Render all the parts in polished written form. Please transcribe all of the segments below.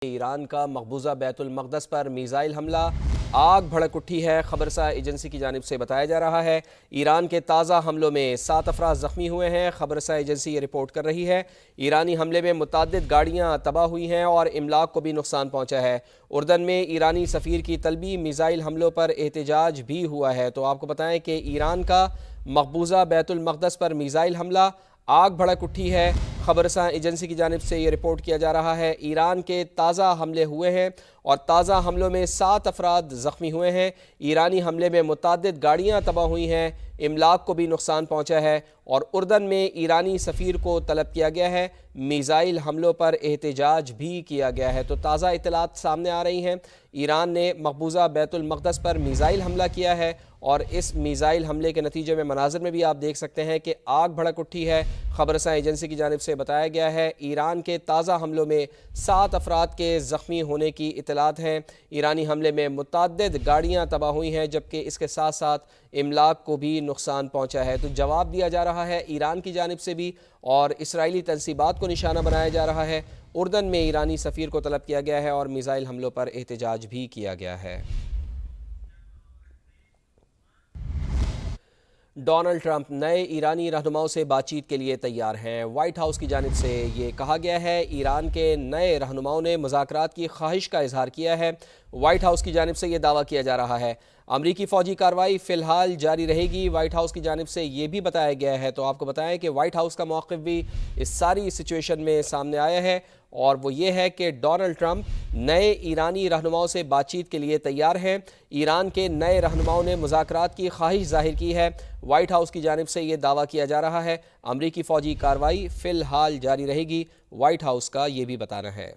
ایران کا مقبوضہ بیت المقدس پر میزائل حملہ، آگ بھڑک اٹھی ہے۔ خبرساز ایجنسی کی جانب سے بتایا جا رہا ہے ایران کے تازہ حملوں میں 7 افراد زخمی ہوئے ہیں۔ خبرساز ایجنسی یہ رپورٹ کر رہی ہے ایرانی حملے میں متعدد گاڑیاں تباہ ہوئی ہیں اور املاک کو بھی نقصان پہنچا ہے۔ اردن میں ایرانی سفیر کی طلبی میزائل حملوں پر احتجاج بھی ہوا ہے۔ تو آپ کو بتائیں کہ ایران کا مقبوضہ بیت المقدس پر میزائل حملہ، آگ بھڑک اٹھی ہے۔ خبرساز ایجنسی کی جانب سے یہ رپورٹ کیا جا رہا ہے ایران کے تازہ حملے ہوئے ہیں اور تازہ حملوں میں 7 افراد زخمی ہوئے ہیں۔ ایرانی حملے میں متعدد گاڑیاں تباہ ہوئی ہیں، املاک کو بھی نقصان پہنچا ہے اور اردن میں ایرانی سفیر کو طلب کیا گیا ہے۔ میزائل حملوں پر احتجاج بھی کیا گیا ہے۔ تو تازہ اطلاعات سامنے آ رہی ہیں، ایران نے مقبوضہ بیت المقدس پر میزائل حملہ کیا ہے اور اس میزائل حملے کے نتیجے میں مناظر میں بھی آپ دیکھ سکتے ہیں کہ آگ بھڑک اٹھی ہے۔ خبرساز ایجنسی کی جانب سے بتایا گیا ہے ایران کے تازہ حملوں میں 7 افراد کے زخمی ہونے کی اطلاعات ہیں۔ ایرانی حملے میں متعدد گاڑیاں تباہ ہوئی ہیں جبکہ اس کے ساتھ ساتھ املاک کو بھی نقصان پہنچا ہے۔ تو جواب دیا جا رہا ہے ایران کی جانب سے بھی اور اسرائیلی تنصیبات کو نشانہ بنایا جا رہا ہے۔ اردن میں ایرانی سفیر کو طلب کیا گیا ہے اور میزائل حملوں پر احتجاج بھی کیا گیا ہے۔ ڈونلڈ ٹرمپ نئے ایرانی رہنماؤں سے بات چیت کے لیے تیار ہیں۔ وائٹ ہاؤس کی جانب سے یہ کہا گیا ہے ایران کے نئے رہنماؤں نے مذاکرات کی خواہش کا اظہار کیا ہے۔ وائٹ ہاؤس کی جانب سے یہ دعویٰ کیا جا رہا ہے امریکی فوجی کارروائی فی الحال جاری رہے گی۔ وائٹ ہاؤس کی جانب سے یہ بھی بتایا گیا ہے، تو آپ کو بتائیں کہ وائٹ ہاؤس کا موقف بھی اس ساری سچویشن میں سامنے آیا ہے اور وہ یہ ہے کہ ڈونلڈ ٹرمپ نئے ایرانی رہنماؤں سے بات چیت کے لیے تیار ہیں۔ ایران کے نئے رہنماؤں نے مذاکرات کی خواہش ظاہر کی ہے۔ وائٹ ہاؤس کی جانب سے یہ دعویٰ کیا جا رہا ہے امریکی فوجی کارروائی فی الحال جاری رہے گی۔ وائٹ ہاؤس کا یہ بھی بتانا ہے۔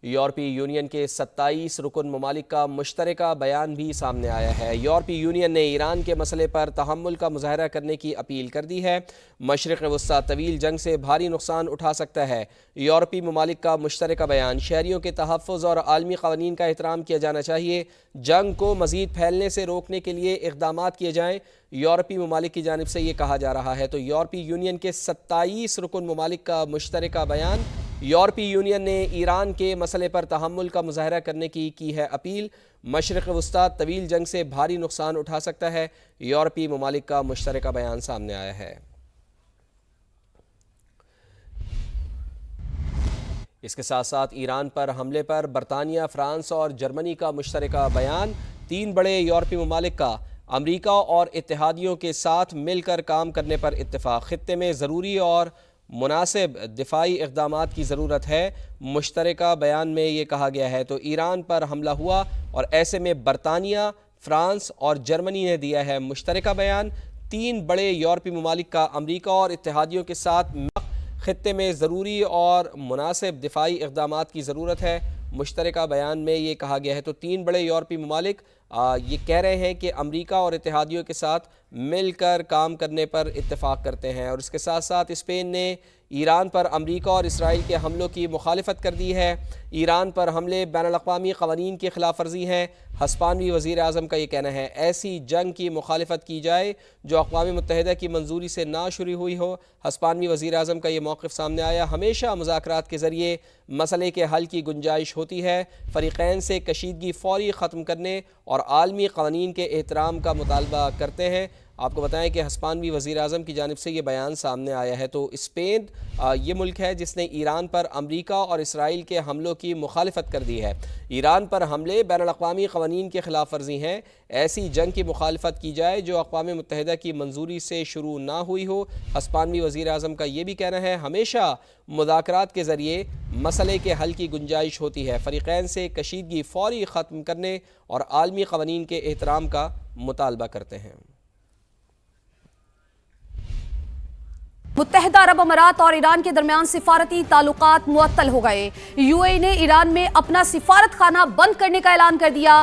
یورپی یونین کے 27 رکن ممالک کا مشترکہ بیان بھی سامنے آیا ہے۔ یورپی یونین نے ایران کے مسئلے پر تحمل کا مظاہرہ کرنے کی اپیل کر دی ہے۔ مشرق وسطیٰ طویل جنگ سے بھاری نقصان اٹھا سکتا ہے۔ یورپی ممالک کا مشترکہ بیان شہریوں کے تحفظ اور عالمی قوانین کا احترام کیا جانا چاہیے۔ جنگ کو مزید پھیلنے سے روکنے کے لیے اقدامات کیے جائیں، یورپی ممالک کی جانب سے یہ کہا جا رہا ہے۔ تو یورپی یونین کے 27 رکن ممالک کا مشترکہ بیان، یورپی یونین نے ایران کے مسئلے پر تحمل کا مظاہرہ کرنے کی ہے اپیل۔ مشرق وسطیٰ طویل جنگ سے بھاری نقصان اٹھا سکتا ہے، یورپی ممالک کا مشترکہ بیان سامنے آیا ہے۔ اس کے ساتھ ساتھ ایران پر حملے پر برطانیہ، فرانس اور جرمنی کا مشترکہ بیان، 3 بڑے یورپی ممالک کا امریکہ اور اتحادیوں کے ساتھ مل کر کام کرنے پر اتفاق۔ خطے میں ضروری اور مناسب دفاعی اقدامات کی ضرورت ہے، مشترکہ بیان میں یہ کہا گیا ہے۔ تو ایران پر حملہ ہوا اور ایسے میں برطانیہ، فرانس اور جرمنی نے دیا ہے مشترکہ بیان، 3 بڑے یورپی ممالک کا امریکہ اور اتحادیوں کے ساتھ خطے میں ضروری اور مناسب دفاعی اقدامات کی ضرورت ہے، مشترکہ بیان میں یہ کہا گیا ہے۔ تو 3 بڑے یورپی ممالک یہ کہہ رہے ہیں کہ امریکہ اور اتحادیوں کے ساتھ مل کر کام کرنے پر اتفاق کرتے ہیں اور اس کے ساتھ ساتھ اسپین نے ایران پر امریکہ اور اسرائیل کے حملوں کی مخالفت کر دی ہے۔ ایران پر حملے بین الاقوامی قوانین کی خلاف ورزی ہیں۔ ہسپانوی وزیر اعظم کا یہ کہنا ہے ایسی جنگ کی مخالفت کی جائے جو اقوام متحدہ کی منظوری سے نہ شروع ہوئی ہو۔ ہسپانوی وزیر اعظم کا یہ موقف سامنے آیا ہمیشہ مذاکرات کے ذریعے مسئلے کے حل کی گنجائش ہوتی ہے، فریقین سے کشیدگی فوری ختم کرنے اور عالمی قوانین کے احترام کا مطالبہ کرتے ہیں۔ آپ کو بتائیں کہ ہسپانوی وزیر اعظم کی جانب سے یہ بیان سامنے آیا ہے۔ تو اسپین یہ ملک ہے جس نے ایران پر امریکہ اور اسرائیل کے حملوں کی مخالفت کر دی ہے۔ ایران پر حملے بین الاقوامی قوانین کی خلاف ورزی ہیں، ایسی جنگ کی مخالفت کی جائے جو اقوام متحدہ کی منظوری سے شروع نہ ہوئی ہو۔ ہسپانوی وزیر اعظم کا یہ بھی کہنا ہے ہمیشہ مذاکرات کے ذریعے مسئلے کے حل کی گنجائش ہوتی ہے، فریقین سے کشیدگی فوری ختم کرنے اور عالمی قوانین کے احترام کا مطالبہ کرتے ہیں۔ متحدہ عرب امارات اور ایران کے درمیان سفارتی تعلقات معطل ہو گئے۔ یو اے ای نے ایران میں اپنا سفارت خانہ بند کرنے کا اعلان کر دیا۔